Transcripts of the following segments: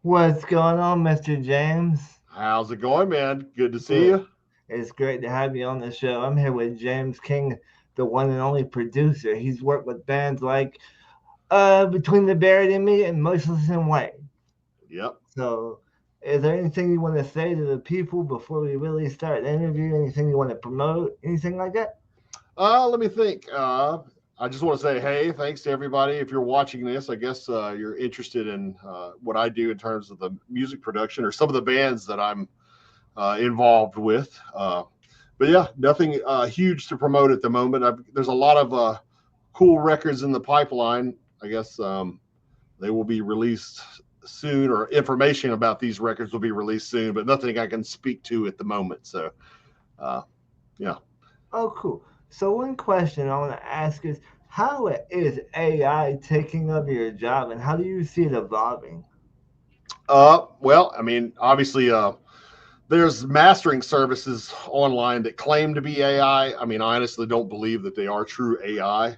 What's going on, Mr. James? How's it going, man? Good to see Good. you. It's great to have you on the show. I'm here with James King, the one and only producer. He's worked with bands like Between the Buried and Me and Motionless and White. Yep. So, is there anything you want to say to the people before we really start the interview? Anything you want to promote? Anything like that? Let me think. I just want to say, hey, thanks to everybody. If you're watching this, I guess you're interested in what I do in terms of the music production or some of the bands that I'm involved with. But yeah, nothing huge to promote at the moment. There's a lot of cool records in the pipeline. I guess they will be released soon, or information about these records will be released soon, but nothing I can speak to at the moment. So, uh, yeah. Oh, cool. So, one question I want to ask is how is AI taking up your job and how do you see it evolving? Well, I mean, obviously, there's mastering services online that claim to be AI. I mean, I honestly don't believe that they are true AI,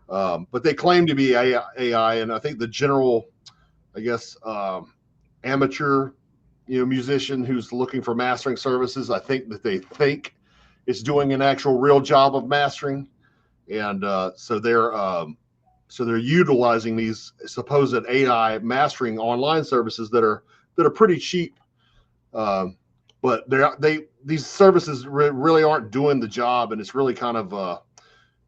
but they claim to be AI. And I think the general, I guess, amateur, musician who's looking for mastering services, I think that they think it's doing an actual real job of mastering, and so they're utilizing these supposed AI mastering online services that are pretty cheap, um, but they these services really aren't doing the job, and it's really kind of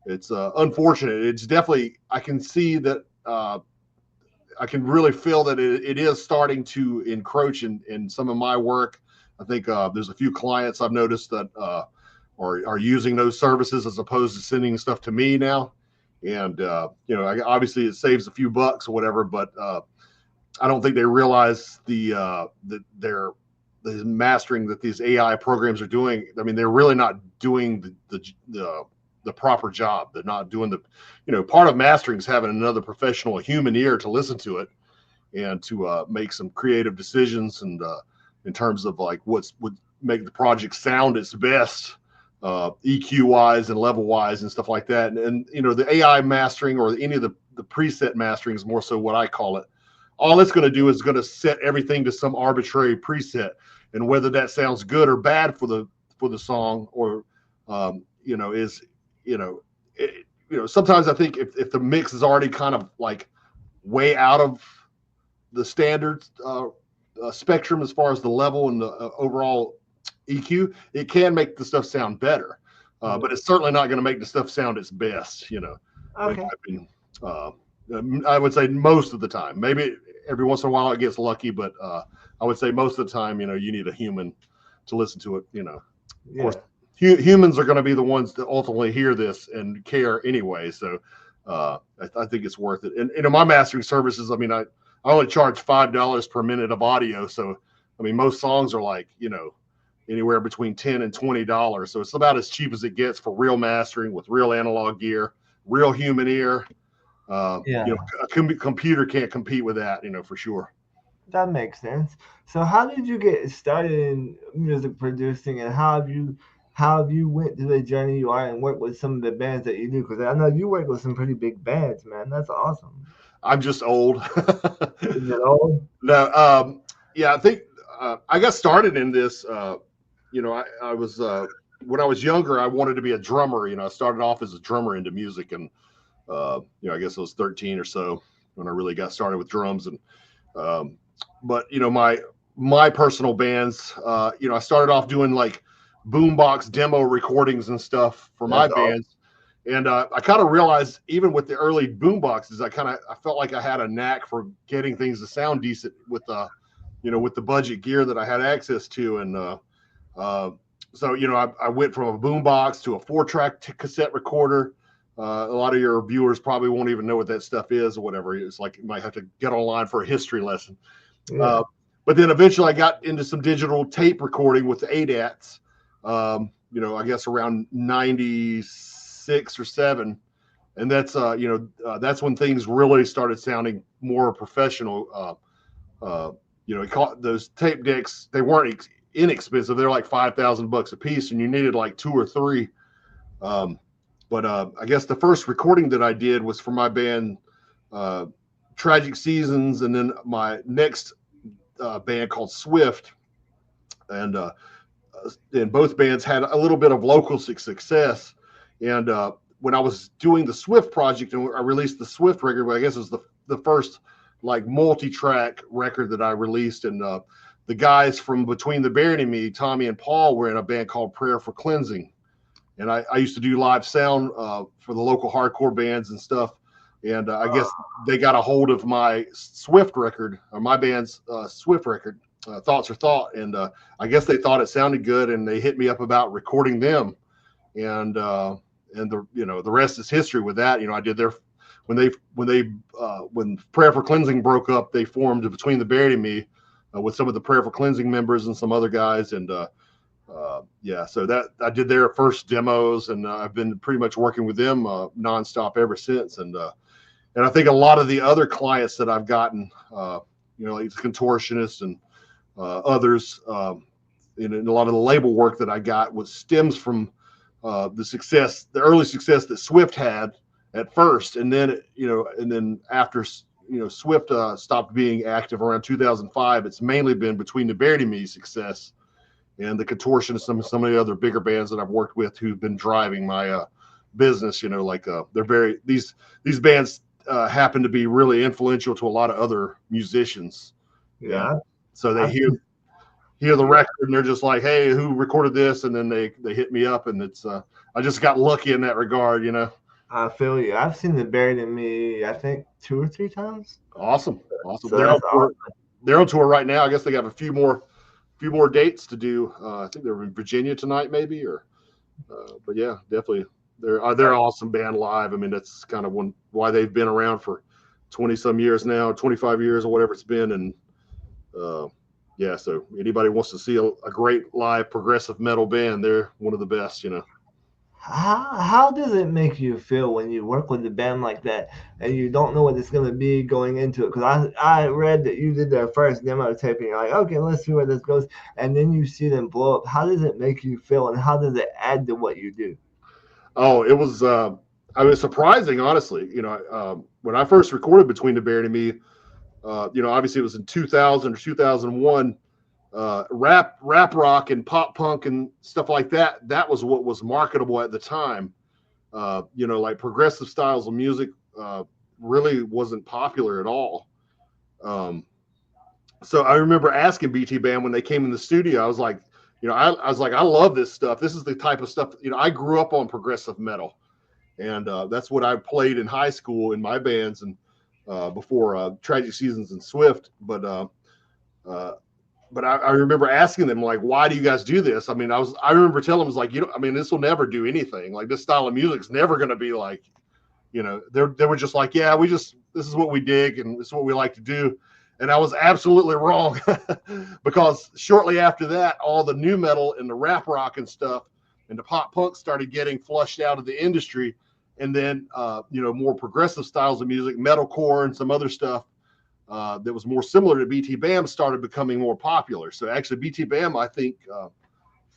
it's unfortunate. It's definitely, I can see that. I can really feel that it is starting to encroach in some of my work. I think there's a few clients I've noticed that are using those services as opposed to sending stuff to me now. And obviously it saves a few bucks or whatever, but I don't think they realize the mastering that these AI programs are doing. I mean, they're really not doing the proper job. They're not doing part of mastering is having another professional, a human ear to listen to it and to make some creative decisions, and in terms of like would make the project sound its best, EQ wise and level wise and stuff like that. And the AI mastering or any of the preset mastering is more so what I call it. All it's going to do is going to set everything to some arbitrary preset, and whether that sounds good or bad for the song, or is you know sometimes I think if the mix is already kind of like way out of the standard spectrum as far as the level and the overall EQ, it can make the stuff sound better, but it's certainly not going to make the stuff sound its best. In my Okay. opinion. I would say most of the time. Maybe every once in a while it gets lucky, but I would say most of the time, you need a human to listen to it. Of course, Yeah. humans are going to be the ones that ultimately hear this and care anyway. So I think it's worth it. And my mastering services, I mean, I only charge $5 per minute of audio. So I mean, most songs are like anywhere between $10 and $20. So it's about as cheap as it gets for real mastering with real analog gear, real human ear. Yeah. A computer can't compete with that, for sure. That makes sense. So how did you get started in music producing and how have you went through the journey you are and worked with some of the bands that you do? Because I know you work with some pretty big bands, man. That's awesome. I'm just old. Is it old? No, yeah, I think I got started in this. I was when I was younger, I wanted to be a drummer. I started off as a drummer into music, and I guess I was 13 or so when I really got started with drums. And um, but my personal bands, I started off doing like boombox demo recordings and stuff for my That's awesome. bands. And I kind of realized, even with the early boomboxes, I felt like I had a knack for getting things to sound decent with with the budget gear that I had access to. And uh, so I went from a boombox to a 4-track cassette recorder. A lot of your viewers probably won't even know what that stuff is or whatever. It's like you might have to get online for a history lesson. Yeah. Uh, but then eventually I got into some digital tape recording with the ADATs. I guess around 96 or 7, and that's when things really started sounding more professional. Those tape decks, they weren't inexpensive. They're like $5,000 a piece, and you needed like two or three. Um, but I guess the first recording that I did was for my band, uh, Tragic Seasons, and then my next band called Swift, and both bands had a little bit of local success. And when I was doing the Swift project, and I released the Swift record, I guess it was the first like multi-track record that I released. And the guys from Between the Buried and Me, Tommy and Paul, were in a band called Prayer for Cleansing. And I used to do live sound for the local hardcore bands and stuff. And I guess they got a hold of my Swift record, or my band's Swift record, Thoughts Are Thought. And I guess they thought it sounded good, and they hit me up about recording them. And the rest is history with that. I did their, when Prayer for Cleansing broke up, they formed Between the Buried and Me with some of the Prayer for Cleansing members and some other guys. And so that I did their first demos, and I've been pretty much working with them nonstop ever since. And I think a lot of the other clients that I've gotten, like the Contortionists and others, and a lot of the label work that I got stems from the early success that Swift had at first, and then after Swift stopped being active around 2005, it's mainly been Between the Buried and Me success, and the Contortionists, some of the other bigger bands that I've worked with who've been driving my business. These bands happen to be really influential to a lot of other musicians. Yeah. And so they hear the record, and they're just like, "Hey, who recorded this?" And then they hit me up, and it's I just got lucky in that regard. I feel you. I've seen the Buried in Me, I think 2 or 3 times. Awesome. So awesome. They're on tour right now. I guess they have a few more dates to do. I think they're in Virginia tonight, maybe, but yeah, definitely they're awesome band live. I mean, that's kind of why they've been around for 20 some years now, 25 years or whatever it's been. And so anybody wants to see a great live progressive metal band, they're one of the best. How does it make you feel when you work with a band like that and you don't know what it's going to be going into it? Because I read that you did their first demo taping. You're like, okay, let's see where this goes. And then you see them blow up. How does it make you feel, and how does it add to what you do? Oh, it was surprising, honestly. When I first recorded Between the Buried and Me, obviously it was in 2000 or 2001. Rap rock and pop punk and stuff like that was what was marketable at the time. Like progressive styles of music really wasn't popular at all. So I remember asking BT Band when they came in the studio, I was like, I was like, I love this stuff. This is the type of stuff, I grew up on progressive metal, and that's what I played in high school in my bands, and before Tragic Seasons and Swift. But I remember asking them, like, why do you guys do this? I mean, I remember telling them, like, this will never do anything. Like, this style of music is never going to be like, they were just like, yeah, this is what we dig, and this is what we like to do. And I was absolutely wrong, because shortly after that, all the new metal and the rap rock and stuff and the pop punk started getting flushed out of the industry. And then, more progressive styles of music, metalcore and some other stuff that was more similar to BT Bam started becoming more popular. So actually BT Bam, I think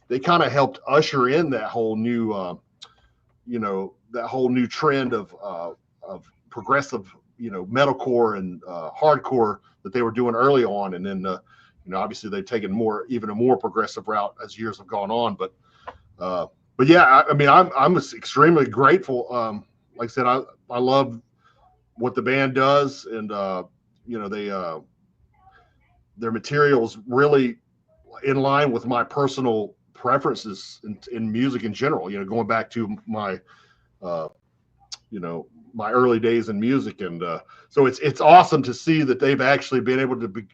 they kind of helped usher in that whole new, trend of progressive, metalcore and hardcore that they were doing early on. And then, obviously they've taken even a more progressive route as years have gone on. But yeah, I'm extremely grateful. Like I said, I love what the band does, and their materials really in line with my personal preferences in music in general. Going back to my my early days in music, and so it's awesome to see that they've actually been able to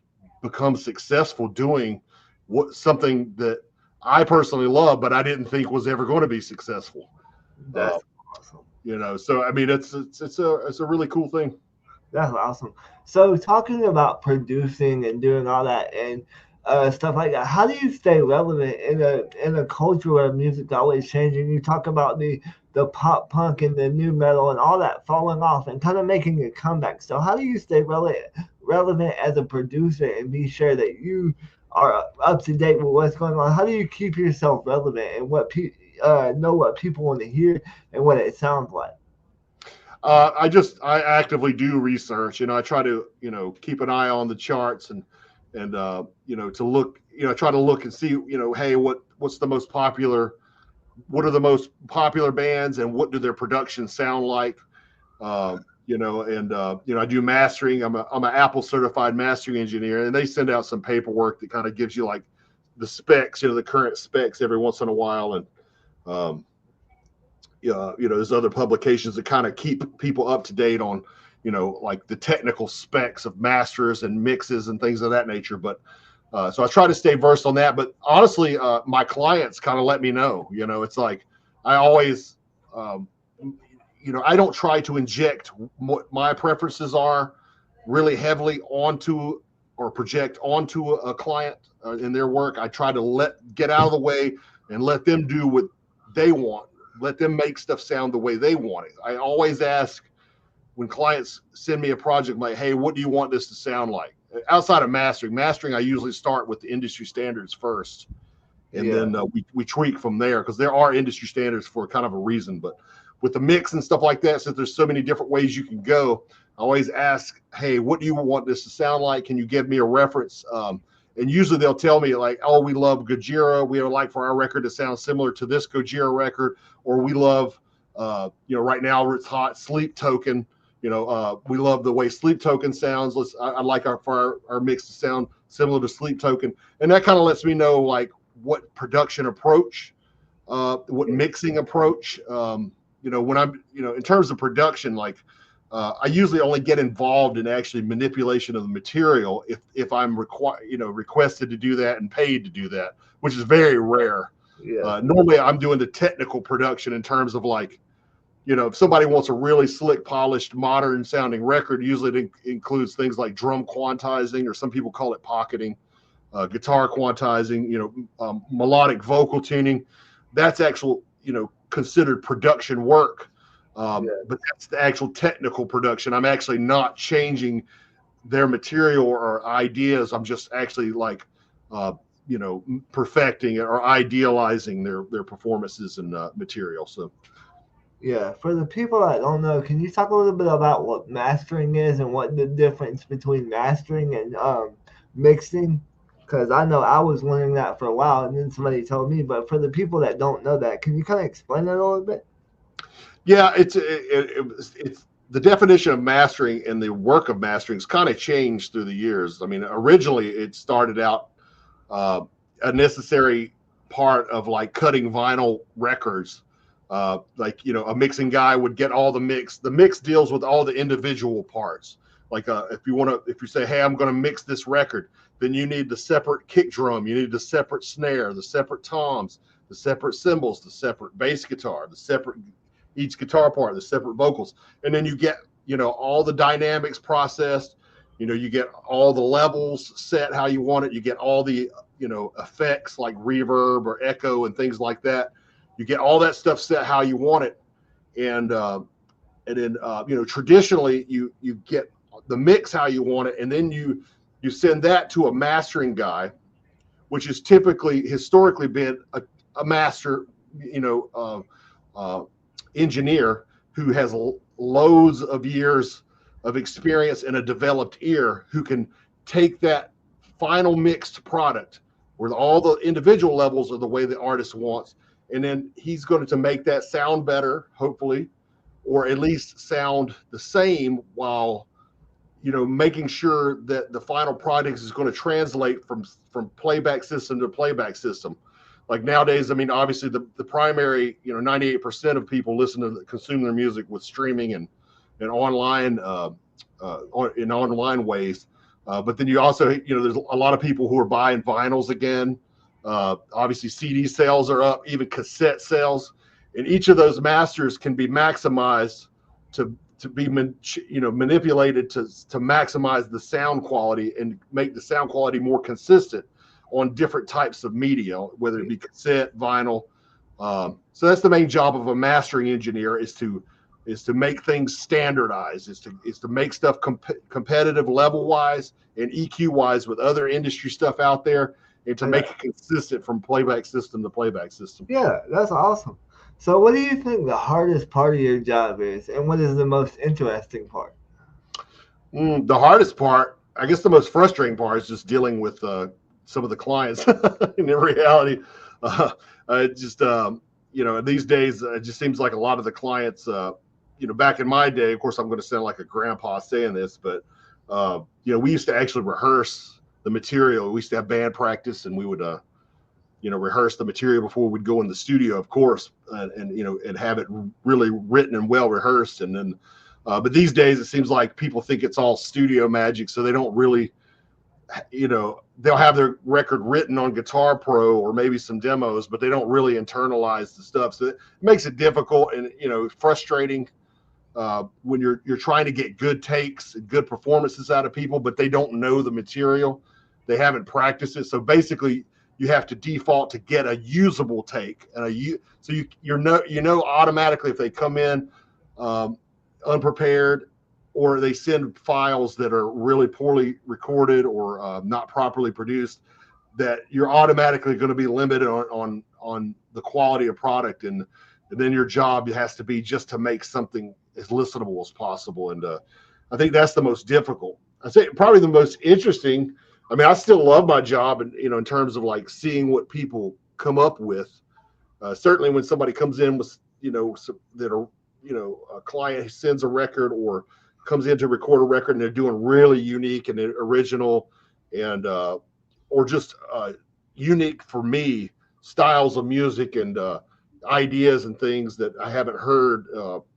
become successful doing something that I personally love, but I didn't think was ever going to be successful. That's awesome. So I mean, it's a really cool thing. That's awesome. So talking about producing and doing all that and stuff like that, how do you stay relevant in a culture where music's always changing? You talk about the pop punk and the new metal and all that falling off and kind of making a comeback. So how do you stay relevant as a producer and be sure that you are up to date with what's going on? How do you keep yourself relevant and know what people want to hear and what it sounds like? I actively do research. I try to, keep an eye on the charts and, and to look, try to look and see, hey, what's the most popular, what are the most popular bands, and what do their productions sound like. I do mastering. I'm an Apple certified mastering engineer, and they send out some paperwork that kind of gives you like the specs, the current specs every once in a while, and um, there's other publications that kind of keep people up to date on, like the technical specs of masters and mixes and things of that nature. But so I try to stay versed on that. But honestly, my clients kind of let me know. It's like I always, um, I don't try to inject what my preferences are really heavily onto or project onto a client in their work. I try to get out of the way and let them do what they want. Let them make stuff sound the way they want it. I always ask when clients send me a project, like, hey, what do you want this to sound like? Outside of mastering, I usually start with the industry standards first, and Yeah. then we tweak from there, because there are industry standards for kind of a reason. But with the mix and stuff like that, since there's so many different ways you can go, I always ask, hey, what do you want this to sound like? Can you give me a reference? And usually they'll tell me like, oh, we love Gojira. We would like for our record to sound similar to this Gojira record, or we love, right now it's hot, Sleep Token. We love the way Sleep Token sounds. I'd like our mix to sound similar to Sleep Token, and that kind of lets me know like what production approach, what mixing approach. When I'm, in terms of production, like I usually only get involved in actually manipulation of the material if I'm requested to do that and paid to do that, which is very rare. Yeah. Normally, I'm doing the technical production in terms of like, if somebody wants a really slick, polished, modern sounding record, usually it includes things like drum quantizing, or some people call it pocketing, guitar quantizing, melodic vocal tuning. That's actual, considered production work. Yeah. But that's the actual technical production. I'm actually not changing their material or ideas. I'm just actually like, uh, perfecting it or idealizing their performances and material. So Yeah, for the people that don't know, can you talk a little bit about what mastering is and what the difference between mastering and mixing? Because I know I was learning that for a while, and then somebody told me. But for the people that don't know that, can you kind of explain it a little bit? yeah, it's the definition of mastering and the work of mastering has kind of changed through the years. I mean, originally it started out uh, a necessary part of like cutting vinyl records. Like, a mixing guy would get all the mix. The mix deals with all the individual parts. Like if you say, hey, I'm going to mix this record, then you need the separate kick drum, you need the separate snare, the separate toms, the separate cymbals, the separate bass guitar, the separate each guitar part, the separate vocals, and then you get all the dynamics processed. You get all the levels set how you want it. You get all the effects like reverb or echo and things like that. You get all that stuff set how you want it, and then traditionally you get the mix how you want it, and then you send that to a mastering guy, which is typically historically been a master, uh, engineer who has loads of years of experience and a developed ear, who can take that final mixed product where all the individual levels are the way the artist wants, and then he's going to make that sound better, hopefully, or at least sound the same, while making sure that the final product is going to translate from playback system to playback system. Like nowadays, I mean, obviously the primary, 98% of people consume their music with streaming and online, in online ways. But then you also, there's a lot of people who are buying vinyls again. Obviously, CD sales are up, even cassette sales, and each of those masters can be maximized to be manipulated to maximize the sound quality and make the sound quality more consistent on different types of media, whether it be cassette, vinyl. So that's the main job of a mastering engineer, is to make things standardized, is to make stuff competitive level wise and EQ wise with other industry stuff out there, and to make it consistent from playback system to playback system. Yeah, that's awesome. So, what do you think the hardest part of your job is, and what is the most interesting part? The hardest part, I guess the most frustrating part is just dealing with some of the clients. In reality, uh, just these days it just seems like a lot of the clients, back in my day, of course, I'm going to sound like a grandpa saying this, but we used to actually rehearse the material. We used to have band practice, and we would rehearse the material before we'd go in the studio, of course, and have it really written and well rehearsed. And then, but these days it seems like people think it's all studio magic, so they don't really, they'll have their record written on Guitar Pro or maybe some demos, but they don't really internalize the stuff. So it makes it difficult and frustrating when you're trying to get good takes and good performances out of people, but they don't know the material, they haven't practiced it. So basically, you have to default to get a usable take, and automatically if they come in unprepared, or they send files that are really poorly recorded or not properly produced, that you're automatically going to be limited on the quality of product, and then your job has to be just to make something as listenable as possible. And I think that's the most difficult. I say probably the most interesting. I mean, I still love my job, and in terms of like seeing what people come up with. Certainly, when somebody comes in with that are a client sends a record or comes in to record a record and they're doing really unique and original, and or just unique for me styles of music and ideas and things that I haven't heard.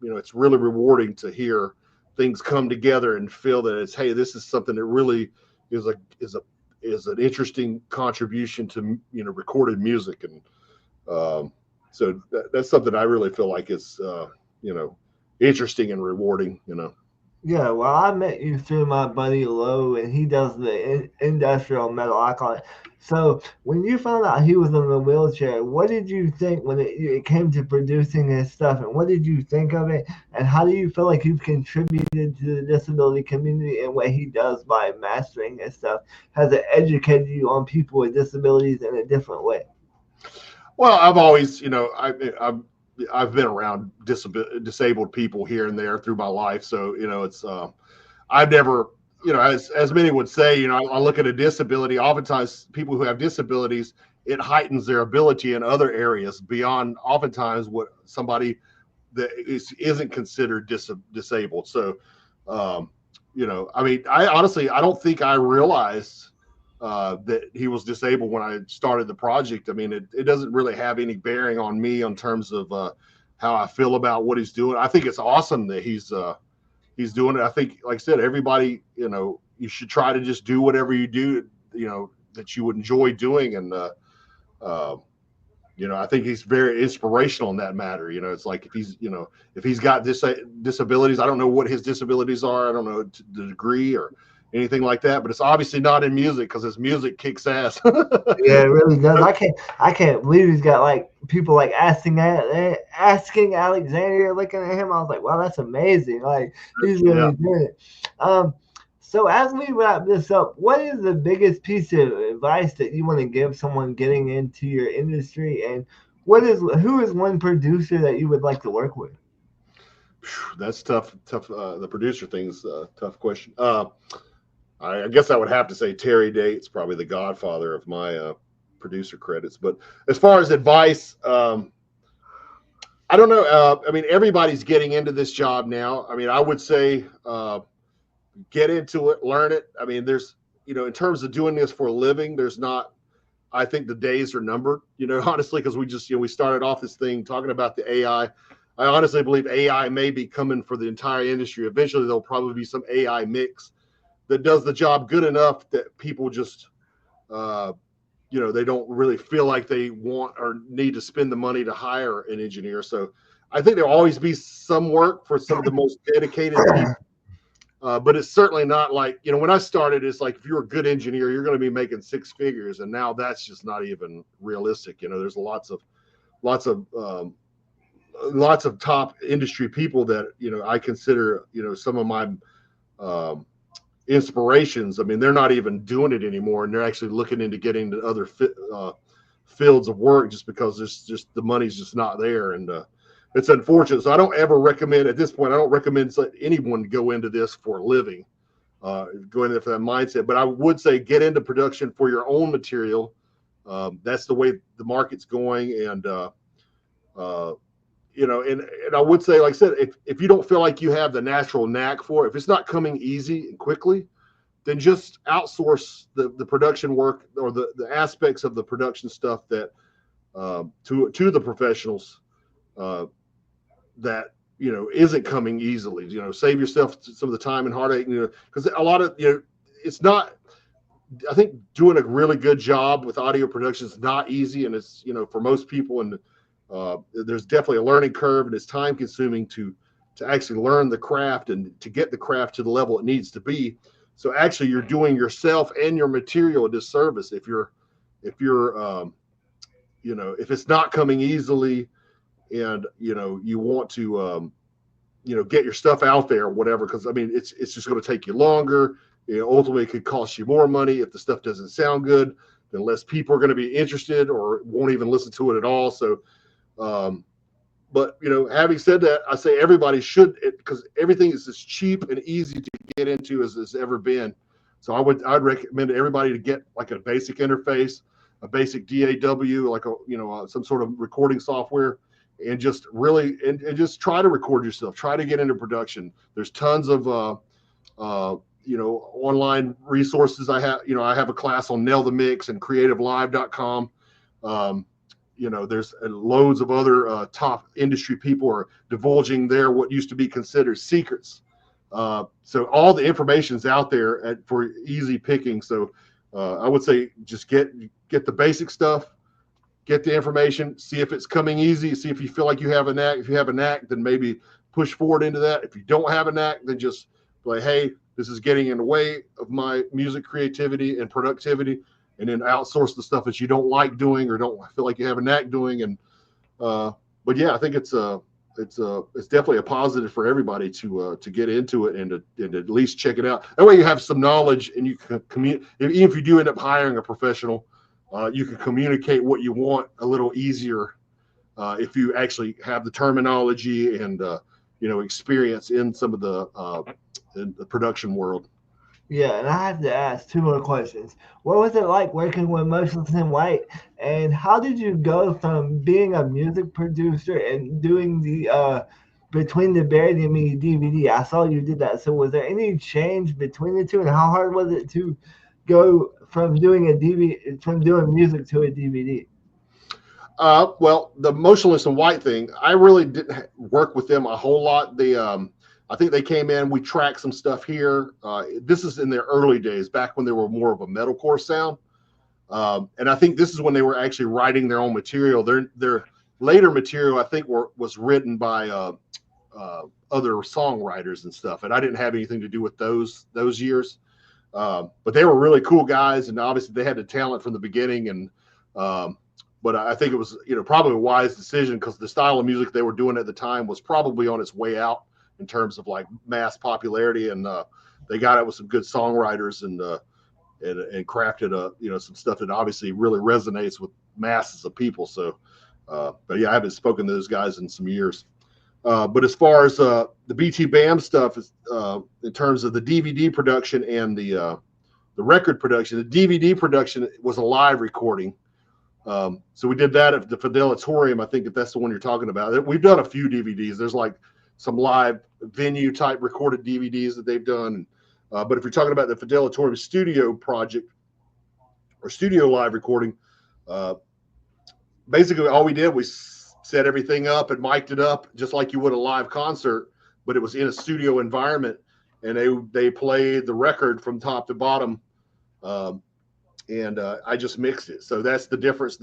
It's really rewarding to hear things come together and feel that it's, hey, this is something that really is an interesting contribution to recorded music. And so that's something I really feel like is interesting and rewarding. Yeah, well, I met you through my buddy Lowe, and he does the industrial metal, I call it. So when you found out he was in the wheelchair, what did you think when it came to producing his stuff, and what did you think of it, and how do you feel like you've contributed to the disability community and what he does by mastering his stuff? Has it educated you on people with disabilities in a different way? Well, I've always, I've been around disabled people here and there through my life, so it's I've never, as many would say, I look at a disability. Oftentimes, people who have disabilities, it heightens their ability in other areas beyond oftentimes what somebody that isn't considered disabled. So, I mean, I honestly, I don't think I realized that he was disabled when I started the project. I mean, it doesn't really have any bearing on me in terms of how I feel about what he's doing. I think it's awesome that he's doing it. I think, like I said, everybody, you should try to just do whatever you do, that you would enjoy doing. And, I think he's very inspirational in that matter. It's like if he's got disabilities, I don't know what his disabilities are. I don't know the degree or anything like that, but it's obviously not in music because his music kicks ass. Yeah, it really does. I can't believe he's got like people like asking Alexandria looking at him. I was like, wow, that's amazing. Like he's Yeah. really doing it. So as we wrap this up, what is the biggest piece of advice that you want to give someone getting into your industry, and who is one producer that you would like to work with? That's tough. The producer thing's a tough question. I guess I would have to say Terry Date's probably the godfather of my producer credits. But as far as advice, I don't know. I mean, everybody's getting into this job now. I mean, I would say get into it, learn it. I mean, there's, in terms of doing this for a living, there's not, I think the days are numbered, honestly, because we just, we started off this thing talking about the AI. I honestly believe AI may be coming for the entire industry. Eventually, there'll probably be some AI mix that does the job good enough that people just, they don't really feel like they want or need to spend the money to hire an engineer. So I think there'll always be some work for some of the most dedicated people. But it's certainly not like, when I started, it's like if you're a good engineer, you're going to be making six figures. And now that's just not even realistic. There's lots of top industry people that, I consider, some of my inspirations. I mean, they're not even doing it anymore, and they're actually looking into getting to other fields of work just because there's just the money's just not there. And it's unfortunate. So I don't ever recommend at this point, I don't recommend anyone go into this for a living. going into that mindset. But I would say get into production for your own material. That's the way the market's going, and uh, and I would say, like I said, if you don't feel like you have the natural knack for it, if it's not coming easy and quickly, then just outsource the production work or the aspects of the production stuff that to the professionals uh, that isn't coming easily. Save yourself some of the time and heartache. Because a lot of it's not. I think doing a really good job with audio production is not easy, and it's for most people, and there's definitely a learning curve, and it's time consuming to actually learn the craft and to get the craft to the level it needs to be. So actually, you're doing yourself and your material a disservice if you're if it's not coming easily, and you want to get your stuff out there or whatever, because I mean it's just going to take you longer. Ultimately it could cost you more money if the stuff doesn't sound good. Then less people are going to be interested or won't even listen to it at all. So um, but having said that, I say everybody should, because everything is as cheap and easy to get into as it's ever been. So I'd recommend everybody to get like a basic interface, a basic DAW, like some sort of recording software, and just really and just try to record yourself. Try to get into production. There's tons of online resources. I have a class on Nail the Mix and creativelive.com. There's loads of other top industry people are divulging their what used to be considered secrets. So all the information's out there for easy picking. So I would say just get the basic stuff, get the information, see if it's coming easy, see if you feel like you have a knack. If you have a knack, then maybe push forward into that. If you don't have a knack, then just be like, hey, this is getting in the way of my music creativity and productivity, and then outsource the stuff that you don't like doing or don't feel like you have a knack doing. And but yeah, I think it's definitely a positive for everybody to get into it and to at least check it out. That way you have some knowledge, and you can communicate. Even if you do end up hiring a professional, you can communicate what you want a little easier if you actually have the terminology and experience in some of in the production world. Yeah, and I have to ask two more questions. What was it like working with Motionless and White? And how did you go from being a music producer and doing the between the Buried in Me DVD? I saw you did that. So was there any change between the two, and how hard was it to go from doing a DVD from doing music to a DVD? Well, the Motionless and White thing, I really didn't work with them a whole lot. I think they came in, we tracked some stuff here. This is in their early days, back when they were more of a metalcore sound. And I think this is when they were actually writing their own material. Their later material, I think, was written by other songwriters and stuff. And I didn't have anything to do with those years. But they were really cool guys, and obviously they had the talent from the beginning. And but I think it was probably a wise decision, because the style of music they were doing at the time was probably on its way out in terms of like mass popularity, and they got it with some good songwriters and crafted some stuff that obviously really resonates with masses of people. So, but yeah, I haven't spoken to those guys in some years. But as far as the BT Bam stuff, in terms of the DVD production and the record production, the DVD production was a live recording. So we did that at the Fidelitorium. I think if that's the one you're talking about. We've done a few DVDs. There's like some live venue type recorded DVDs that they've done. But if you're talking about the Fidelitorium studio project or studio live recording, basically all we did was set everything up and mic'd it up just like you would a live concert, but it was in a studio environment, and they played the record from top to bottom. And I just mixed it. So that's the difference.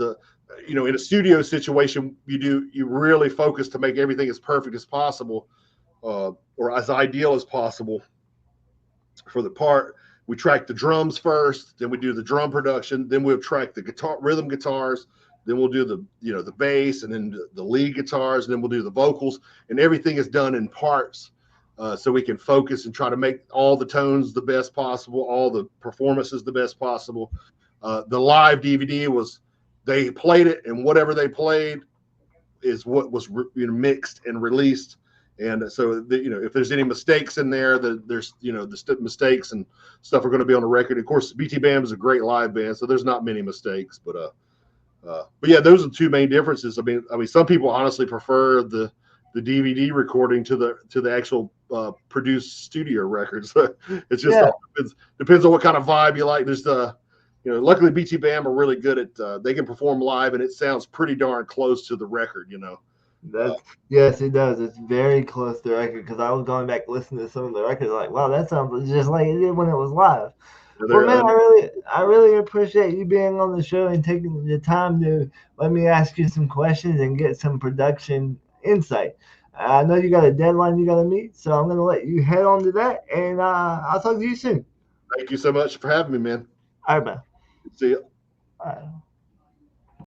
In a studio situation, you really focus to make everything as perfect as possible, or as ideal as possible for the part. We track the drums first, then we do the drum production, then we'll track the rhythm guitars, then we'll do the bass, and then the lead guitars, and then we'll do the vocals, and everything is done in parts. So we can focus and try to make all the tones the best possible, all the performances the best possible. The live DVD they played it, and whatever they played is what was mixed and released, And so, if there's any mistakes in there, there's the mistakes and stuff are going to be on the record. Of course, BT Bam is a great live band, so there's not many mistakes. But yeah, those are the two main differences. I mean, some people honestly prefer the DVD recording to the actual produced studio records. It's just Yeah, all depends on what kind of vibe you like. There's luckily BT Bam are really good at they can perform live and it sounds pretty darn close to the record. Uh, that's yes, it does. It's very close to the record because I was going back listening to some of the records, like, wow, that sounds just like it did when it was live. Well, man, they're I really appreciate you being on the show and taking the time to let me ask you some questions and get some production insight. I know you got a deadline you got to meet, so I'm gonna let you head on to that, and I'll talk to you soon. Thank you so much for having me, man. All right, man. See you. All right.